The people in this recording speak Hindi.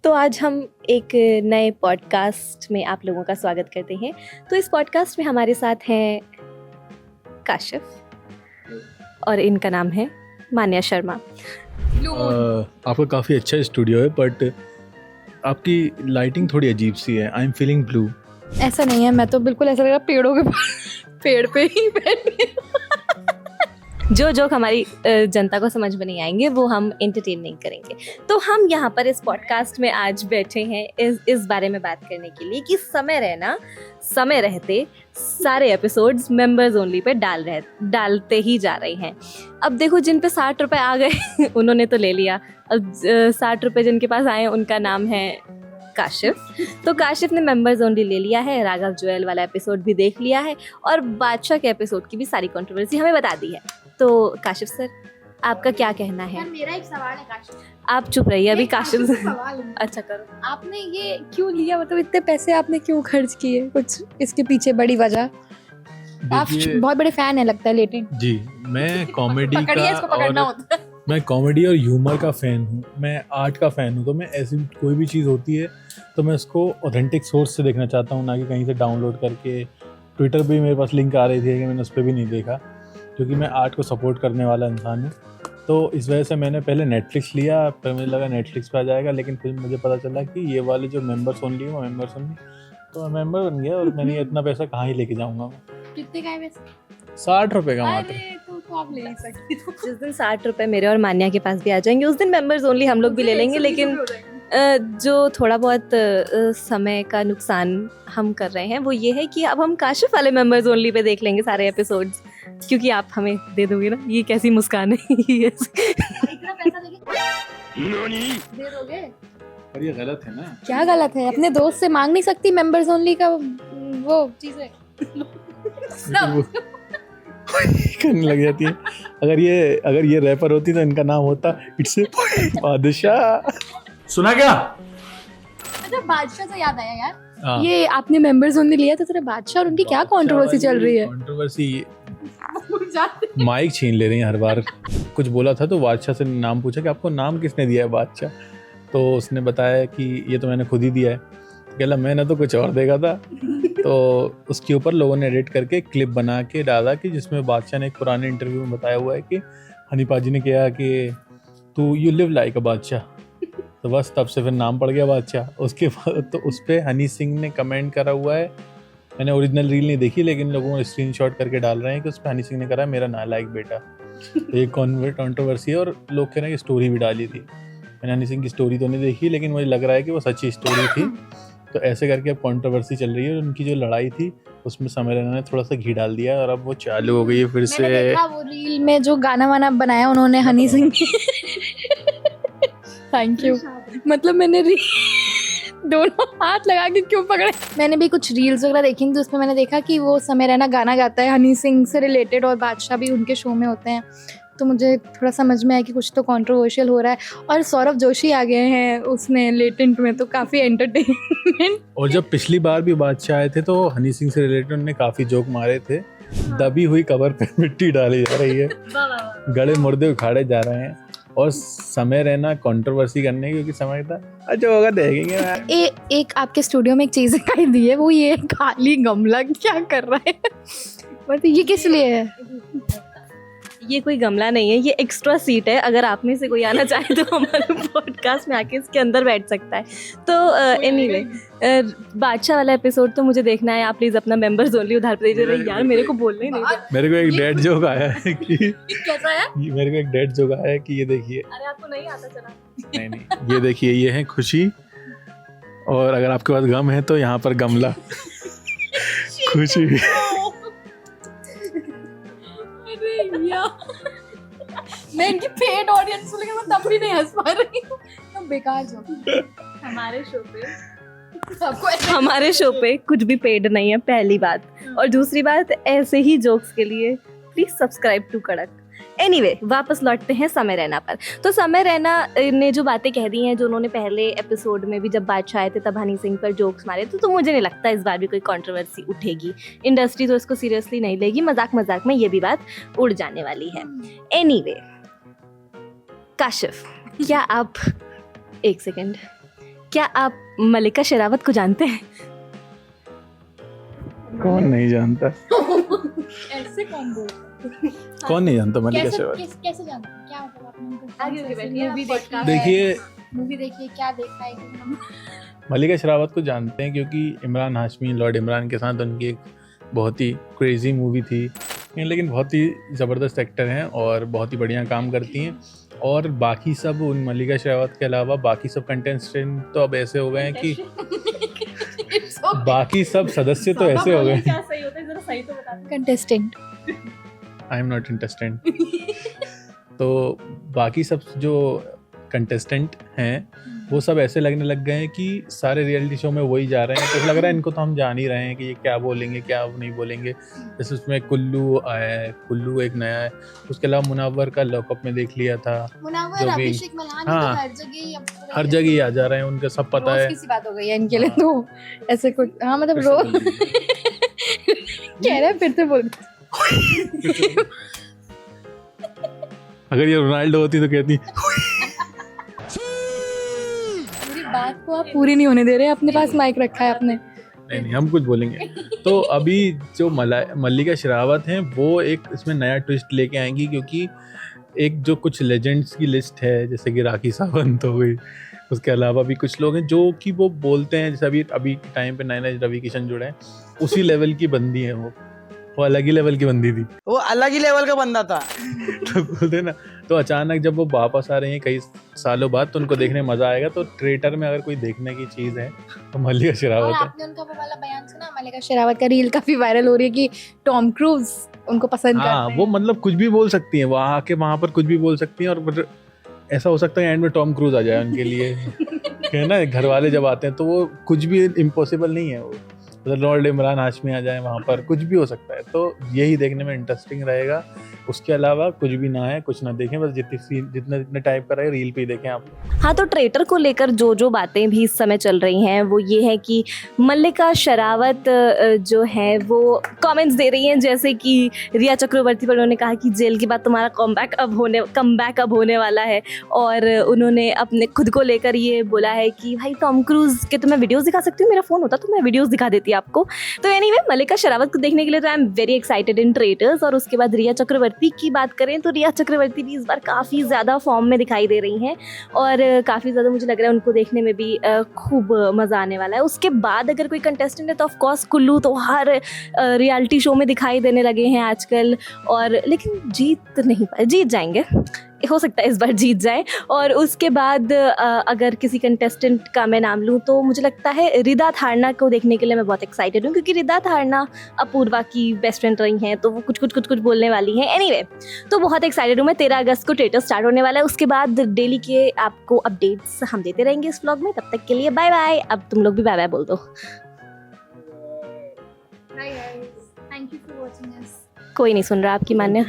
तो आज हम एक नए पॉडकास्ट में आप लोगों का स्वागत करते हैं। तो इस पॉडकास्ट में हमारे साथ हैं काशिफ और इनका नाम है मान्या शर्मा। आपका काफ़ी अच्छा स्टूडियो है बट आपकी लाइटिंग थोड़ी अजीब सी है। I am feeling blue. ऐसा नहीं है, मैं तो बिल्कुल ऐसा लगा पेड़ों के पेड़ पे ही बैठी हूं। जो जोक हमारी जनता को समझ में नहीं आएंगे वो हम एंटरटेन नहीं करेंगे। तो हम यहाँ पर इस पॉडकास्ट में आज बैठे हैं इस बारे में बात करने के लिए कि समय रहते सारे एपिसोड्स मेंबर्स ओनली पे डालते ही जा रहे हैं। अब देखो, जिन पे 60 रुपए आ गए उन्होंने तो ले लिया। अब 60 रुपए जिनके पास आए उनका नाम है काशिफ। तो काशिफ ने मेंबर्स ओनली ले लिया है, राघव जुएल वाला एपिसोड भी देख लिया है और बादशाह के एपिसोड की भी सारी कंट्रोवर्सी हमें बता दी है। तो काशिफ सर, आपका क्या कहना है? मेरा एक सवाल है काशिफ। आप चुप रहिए अभी। काशिफ सवाल है। अच्छा करो। आपने ये क्यों लिया, मतलब इतने पैसे आपने क्यों खर्च किए? कुछ इसके पीछे बड़ी वजह? आप बहुत बड़े फैन है लगता है लेटेंट। जी, मैं कॉमेडी का कॉमेडी और ह्यूमर का फ़ैन हूँ। मैं आर्ट का फ़ैन हूँ। तो मैं ऐसी कोई भी चीज़ होती है तो मैं उसको ऑथेंटिक सोर्स से देखना चाहता हूँ, ना कि कहीं से डाउनलोड करके। ट्विटर पे भी मेरे पास लिंक आ रही थी कि मैंने उस पर भी नहीं देखा, क्योंकि मैं आर्ट को सपोर्ट करने वाला इंसान हूँ। तो इस वजह से मैंने पहले नेटफ्लिक्स लिया, फिर मुझे लगा नेटफ्लिक्स पे आ जाएगा, लेकिन फिर मुझे पता चला कि ये वाले जो मेंबर्स ओनली है वो मेंबर्स ओनली। तो मैं मेंबर बन गया और मैंने इतना पैसा कहाँ ही लेके जाऊँगा मैं। कितने का है वैसे? 60 रुपये का मात्र। तो आप ले नहीं सकते। जिस दिन 60 रुपए मेरे और मान्या के पास भी आ जाएंगे उस दिन मेंबर्स ओनली हम लोग भी ले लेंगे। लेकिन जो थोड़ा बहुत समय का नुकसान हम कर रहे हैं वो ये है कि अब हम काशिफ वाले मेंबर्स ओनली पे देख लेंगे सारे एपिसोड्स, क्योंकि आप हमें दे दोगे ना। ये कैसी मुस्कान है? इतना पैसा दे दोगे? पर ये गलत है ना। क्या गलत है? अपने दोस्त से मांग नहीं सकती मेंबर्स ओनली का वो चीजें? करने लग जाती है। अगर ये रैपर होती तो इनका नाम होता इट्स बादशाह। सुना क्या? अच्छा, बादशाह से याद आया यार। ये आपने मेंबर्स ओनली लिया तो तेरे बादशाह और उनकी क्या कंट्रोवर्सी चल रही है? कंट्रोवर्सी माइक छीन ले रही हैं हर बार। कुछ बोला था तो बादशाह से नाम पूछा कि आपको नाम किसने दिया है बादशाह, तो उसने बताया कि ये तो मैंने खुद ही दिया है। कहला मैंने तो कुछ और देखा था। तो उसके ऊपर लोगों ने एडिट करके क्लिप बना के डाला कि जिसमें बादशाह ने एक पुराने इंटरव्यू में बताया हुआ है कि हनी पाजी ने कहा कि तू यू लिव लाइक अ बादशाह। तो बस तब से फिर नाम पड़ गया बादशाह। उसके बाद तो उस पर हनी सिंह ने कमेंट करा हुआ है। मैंने ओरिजिनल रील नहीं देखी, लेकिन लोगों ने स्क्रीनशॉट करके डाल रहे हैं कि उस पर हनी सिंह ने करा मेरा नालायक बेटा। तो ये कंट्रोवर्सी है और लोग कह रहे हैं कि स्टोरी भी डाली थी। मैंने हनी सिंह की स्टोरी तो नहीं देखी, लेकिन मुझे लग रहा है कि वो सच्ची स्टोरी थी। तो ऐसे करके अब कंट्रोवर्सी चल रही है और उनकी जो लड़ाई थी उसमें समय रैना ने थोड़ा सा घी डाल दिया और अब वो चालू हो गई है फिर से। मैंने देखा वो रील में जो गाना वाना बनाया उन्होंने हनी सिंह। Thank you. मतलब मैंने दोनों हाथ लगा के क्यों पकड़े। मैंने भी कुछ रील्स वगैरह देखी तो उसमें मैंने देखा कि वो समय रैना गाना गाता है हनी सिंह से रिलेटेड और बादशाह भी उनके शो में होते हैं। तो मुझे थोड़ा समझ में आया कि कुछ तो कंट्रोवर्शियल हो रहा है। और सौरभ जोशी आ गए हैं उसमें लेटेंट में, तो काफ़ी एंटरटेनमेंट। और जब पिछली बार भी बादशाह आए थे तो हनी सिंह से रिलेटेड उन्होंने काफ़ी जोक मारे थे। दबी हुई कबर पे मिट्टी डाली जा रही है, गड़े मुर्दे उखाड़े जा रहे हैं और समय रहना कंट्रोवर्सी करने, क्योंकि समय था अच्छा होगा देखेंगे। एक आपके स्टूडियो में एक चीज़ दिखाई दी है, वो ये खाली गमला क्या कर रहा है? मतलब ये किस लिए है? ये कोई गमला नहीं है, ये एक्स्ट्रा सीट है। अगर आप में से कोई आना चाहे तो हमारे पॉडकास्ट में आके इसके अंदर बैठ सकता है। तो एनीवे, बादशाह वाला एपिसोड तो मुझे देखना है। आप प्लीज अपना मेंबर्स ओनली उधार पे दीजिए। यार मेरे को बोलने ही नहीं दे। मेरे को एक डेड जोक आया है कि कैसा है? मेरे को एक डेड जोक आया है कि ये देखिए। अरे आपको नहीं आता चला? नहीं, ये देखिए, ये है खुशी और अगर आपके पास गम है तो यहाँ पर गमला। खुशी। मैं इनकी पेड ऑडियंस हूँ लेकिन मैं तब भी नहीं हंस पा रही हूँ। तो बेकार जोक। हमारे शो पे कुछ भी पेड नहीं है, पहली बात। और दूसरी बात, ऐसे ही जोक्स के लिए प्लीज सब्सक्राइब टू कड़क। एनीवे, वापस लौटते हैं समय रैना पर। तो समय रैना ने जो बातें कह दी हैं, जो उन्होंने पहले एपिसोड में भी जब बादशाह आए थे तब हनी सिंह पर जोक्स मारे थे, तो मुझे नहीं लगता इस बार भी कोई कंट्रोवर्सी उठेगी। इंडस्ट्री तो इसको सीरियसली नहीं लेगी, मजाक मजाक में ये भी बात उड़ जाने वाली है। एनीवे, काशिफ, क्या आप एक सेकेंड, क्या आप मल्लिका शेरावत को जानते हैं? कौन नहीं जानता? ऐसे कौन बोलता है? कौन नहीं जानता मल्लिका कैसे शेरावत? कैसे जानते हैं? क्या मतलब आपने उनको आगे आगे बैठिए, मूवी आप देखी podcast- देखिए, मूवी देखिए, क्या देखा है कि हम मल्लिका शेरावत को जानते हैं क्योंकि इमरान हाशमी, लॉर्ड इमरान के साथ उनकी एक बहुत ही क्रेजी मूवी थी, लेकिन बहुत ही ज़बरदस्त एक्टर हैं और बहुत ही बढ़िया काम करती हैं। और बाकी सब उन मल्लिका शेरावत के अलावा बाकी सब कंटेस्टेंट तो अब ऐसे हो गए हैं कि बाकी सब सदस्य तो ऐसे हो गए हैं। क्या सही होता है, जरा सही तो बता दो। Contestant I am not interested. तो बाकी सब जो कंटेस्टेंट हैं वो सब ऐसे लगने लग गए हैं कि सारे रियलिटी शो में वही जा रहे हैं, तो लग रहा है इनको तो हम जान ही रहे हैं कि ये क्या बोलेंगे क्या नहीं बोलेंगे। जैसे उसमें कुल्लू आया है, कुल्लू एक नया है, उसके अलावा मुनावर का लॉकअप में देख लिया था, मुनावर, जो भी- अभिषेक मल्हानी हाँ, तो हर जगह ही अब हर जगह ही आ जा रहे हैं, उनका सब पता रोज है। की सी बात हो गई है इनके लिए तो ऐसे कुछ। हाँ मतलब रोज कह रहे हैं, फिर से बोल। अगर ये रोनाल्डो होती तो कहती मेरी बात को आप पूरी नहीं होने दे रहे, अपने पास माइक रखा है आपने। नहीं नहीं हम कुछ बोलेंगे। तो अभी जो मल्लिका शेरावत हैं वो एक इसमें नया ट्विस्ट लेके आएंगी, क्योंकि एक जो कुछ लेजेंड्स की लिस्ट है, जैसे कि राखी सावंत हो गई, उसके अलावा भी कुछ लोग हैं जो कि वो बोलते हैं, जैसे अभी के टाइम पे नए नए रवि किशन जुड़े हैं, उसी लेवल की बंदी है वो अलग ही लेवल की बंदी थी। वो अलग ही लेवल का बंदा था। तो बोलते ना, तो अचानक जब वो वापस आ रही हैं कई सालों बाद, तो उनको देखने में मजा आएगा। तो ट्रेटर में अगर कोई देखने की चीज है तो मल्लिका और शेरावत है। आपने उनका वो वाला बयान सुना, मल्लिका शेरावत का रील काफी वायरल हो रही है कि टॉम क्रूज उनको पसंद हाँ, करते वो हैं। मतलब कुछ भी बोल सकती हैं, वो आके वहां पर कुछ भी बोल सकती हैं, और फिर ऐसा हो सकता है एंड में टॉम क्रूज आ जाए उनके लिए। है ना, घर वाले जब आते हैं तो वो कुछ भी इम्पॉसिबल नहीं है, वो मतलब लॉर्ड इमरान हाशमी आ जाए वहाँ पर, कुछ भी हो सकता है। तो यही देखने में इंटरेस्टिंग रहेगा। उसके अलावा कुछ भी ना है, कुछ ना देखें, बस जितने टाइप का रहे रील पे ही देखें आप। हाँ, तो ट्रेटर को लेकर जो जो बातें भी इस समय चल रही हैं वो ये है कि मल्लिका शेरावत जो है वो कमेंट्स दे रही हैं, जैसे कि रिया चक्रवर्ती पर उन्होंने कहा कि जेल के बाद तुम्हारा कमबैक अब होने वाला है। और उन्होंने अपने खुद को लेकर ये बोला है कि भाई टॉम क्रूज के तो मैं वीडियोस दिखा सकती हूँ, मेरा फ़ोन होता तो मैं वीडियोस दिखा देती आपको। तो एनीवे, मल्लिका शेरावत को देखने के लिए तो I am very excited in traitors. और उसके बाद रिया चक्रवर्ती की बात करें तो रिया चक्रवर्ती भी इस बार काफ़ी ज़्यादा फॉर्म में दिखाई दे रही हैं और काफ़ी ज़्यादा मुझे लग रहा है उनको देखने में भी खूब मज़ा आने वाला है। उसके बाद अगर कोई कंटेस्टेंट है तो ऑफकोर्स कुल्लू तो हर रियलिटी शो में दिखाई देने लगे हैं आजकल, और लेकिन जीत नहीं पाए, जीत जाएंगे, हो सकता है इस बार जीत जाए। और उसके बाद अगर किसी कंटेस्टेंट का मैं नाम लूँ तो मुझे लगता है रिदा थारना को देखने के लिए मैं बहुत एक्साइटेड हूँ, क्योंकि रिदा थारना अपूर्वा की बेस्ट फ्रेंड रही हैं, तो वो कुछ बोलने वाली हैं। एनीवे, तो बहुत एक्साइटेड हूँ मैं। 13 अगस्त को ट्रेटर स्टार्ट होने वाला है। उसके बाद डेली के आपको अपडेट्स हम देते रहेंगे इस व्लॉग में। तब तक के लिए बाय बाय। अब तुम लोग भी बाय बाय बोल दो। Hi guys, thank you for watching us. कोई नहीं सुन रहा आपकी मान्य।